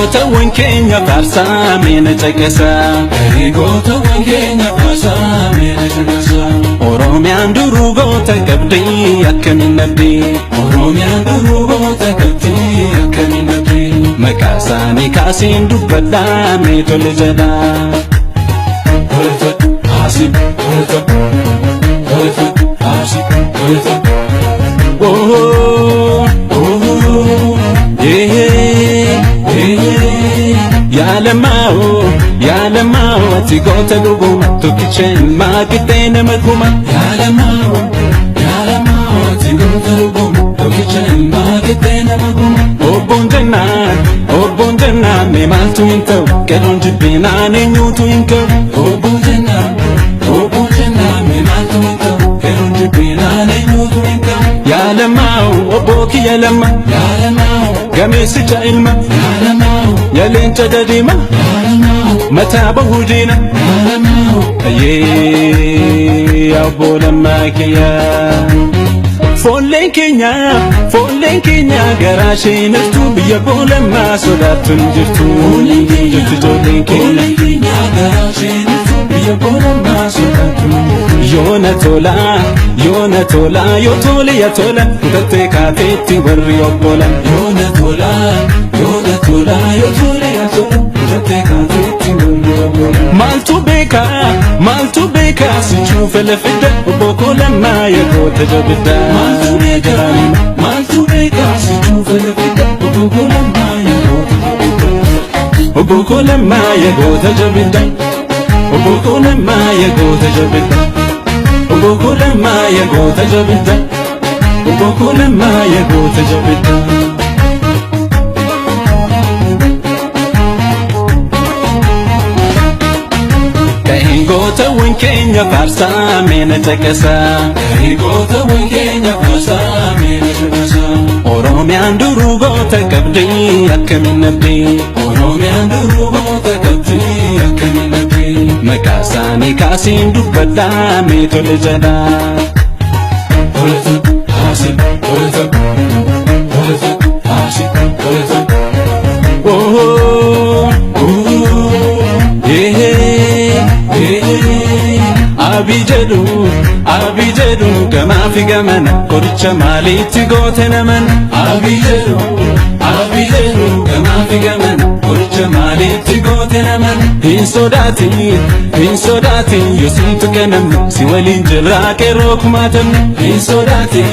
goota wankeenya faarsaa meena caqasaa goota wankeenya faarsaa meena caqasaa Oromiyaan duruu goota qabdii akkamiin nabdii Oromiyaan duruu goota qabdii akkamiin nabdii maqaa isaanii kaasiin dubbadhaa mee tole jedhaa Asib Asib Ya lamao ati goota dhuguma tokkicheen maaqixeena makuma Ya lamao ati goota dhuguma tokkicheen maaqixeena makuma Obboon jennaan mee maaltu hin ta'u qeerroon jibbinaan eenyuutu hin ka'u Obboon jennaan mee maaltu hin ta'u qeerroon jibbinaan eenyuutu hin ka'u Ya lamao obbo kiyya lama Ya lamao gameessicha ilma Ya lamao ya leenca dadima متى بهودينا يا أبو لما كيا فولين كينيا قراشي نفتو بيا أبو لما صدات جرتو جولين كينيا قراشي نفتو بيا أبو لما صدات يونا تولا يا تولا تتي كاتيتي وري أبولا يونا تولا يا تولا تتي كاتيتي مالتو بيكا سنشوف الفدا وبوكو لما يقول تجبدا مالتو بيكا سنشوف الفدا وبوكو لما يقول تجبدا وبوكو لما يقول تجبدا وبوكو لما يقول تجبدا وبوكو لما يقول تجبدا وبوكو لما يقول تجبدا goota wankeenya faarsaa meena caqasaa goota wankeenya faarsaa meena caqasaa Oromiyaan duruu goota qabdii akkamiin nabdii Oromiyaan duruu goota qabdii akkamiin nabdii maqaa isaanii kaasiin dubbadhaa mee tole jedhaa Abijedu gama fi gamana koricha maalitti goote naman Abijedu gama fi gamana koricha maalitti goote naman Hin sodaatin yosintu kenamne si waliin jirraa qeerroo kumaatamne Hin sodaatin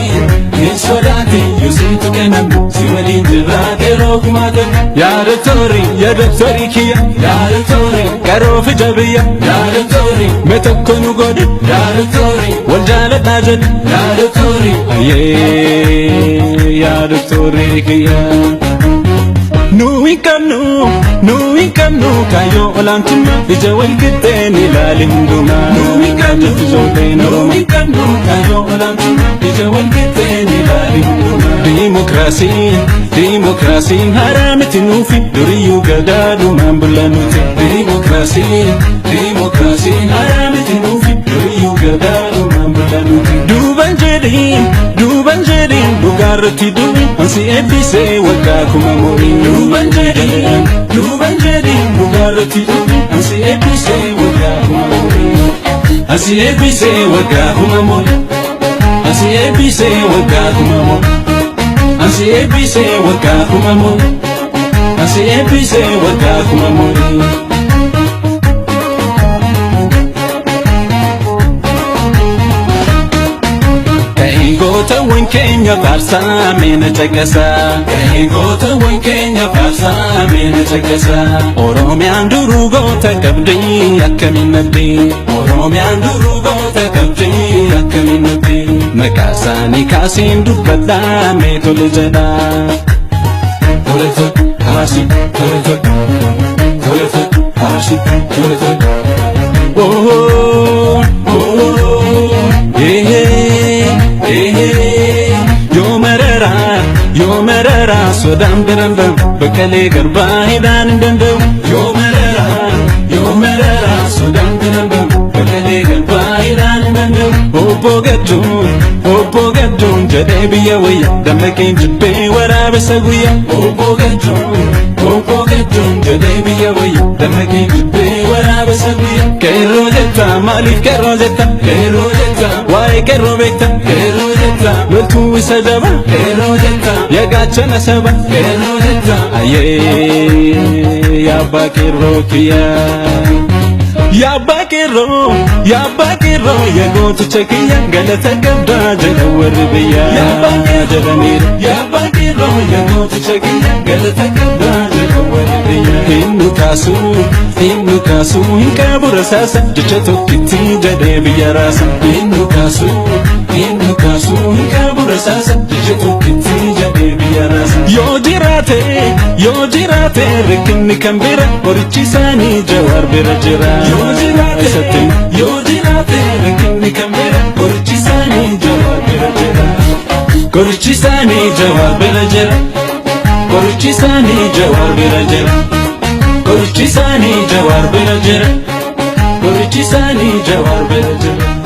yosintu kenamne si waliin jirraa qeerroo kumaatamne Ya doktori kiyya Ya doktori qaroo fi jabiyya Ya doktori mee tokko nu godhe Ya doktori wal jaaladhaa jedhe Ya doktori Ya doktori kiyya Nu hin qabnu kaayoo olaantummaa ija wal qixxeen ilaalin dhumaa Nu hin qabnu kaayoo olaantummaa ija wal qixxeen ilaalin dhumaa Dimokiraasiin haraa miti nuufi duriyyuu gadaadumaan bulla nuti Dimokiraasiin haraa miti nuufi duriyyuu gadaadumaan bulla nuti Duuban jedhiin dhugaarratti du'i ansi eebbisee waggaa kuma morii Duuban jedhiin dhugaarratti du'i ansi eebbisee waggaa kuma morii Ansi eebbisee waggaa kuma morii Ansi eebbisee waggaa kuma morii Ansi eebbisee waggaa kuma morii Ansi eebbisee waggaa kuma morii goota wankeenya faarsaa meena caqasaa goota wankeenya faarsaa meena caqasaa Oromiyaan duruu goota qabdii akkamiin nabdii Oromiyaan duruu goota qabdii akkamiin nabdii maqaa isaanii kaasiin dubbadhaa mee tole jedhaa Yo merera sodam berandam bekale garbaa hidhaan hin danda'u Yo merera sodam berandam bekale garbaa hidhaan hin danda'u Obbo gadduun jedhee biyya wayya dammaqeen jibbee waraabessa guyyaa obbo gaddoon jedhee biyya wayya dammaqeen jibbee waraabessa guyyaa qeerroo jetta maaliif qeerroo jetta waa'ee qeerroo beekta loltuu isa jaba yagaachana saba ayyee yabbaa qeerroo kiyyaa Yabba Kero, yagooticha kiyya galata qabdaa jedha warri biyyaa. Yabba Kero, yagooticha kiyya galata qabdaa jedha warri biyyaa. Hinnu kaasuu hin qabu rasaasa jecha tokkitti jedhee biyya raasa. Hinnu kaasuu hin qabu rasaasa jecha tokkitti jedhee biyya raasa. Yoo jiraate rakkinni kan bira qorichi isaanii Jawaar bira jira. Yoo jiraate rakkinni kan bira qorichi isaanii Jawaar bira jira. Qorichi isaanii Jawaar bira jira. Qorichi isaanii Jawaar bira jira. Qorichi isaanii Jawaar bira jira. Qorichi isaanii Jawaar bira jira.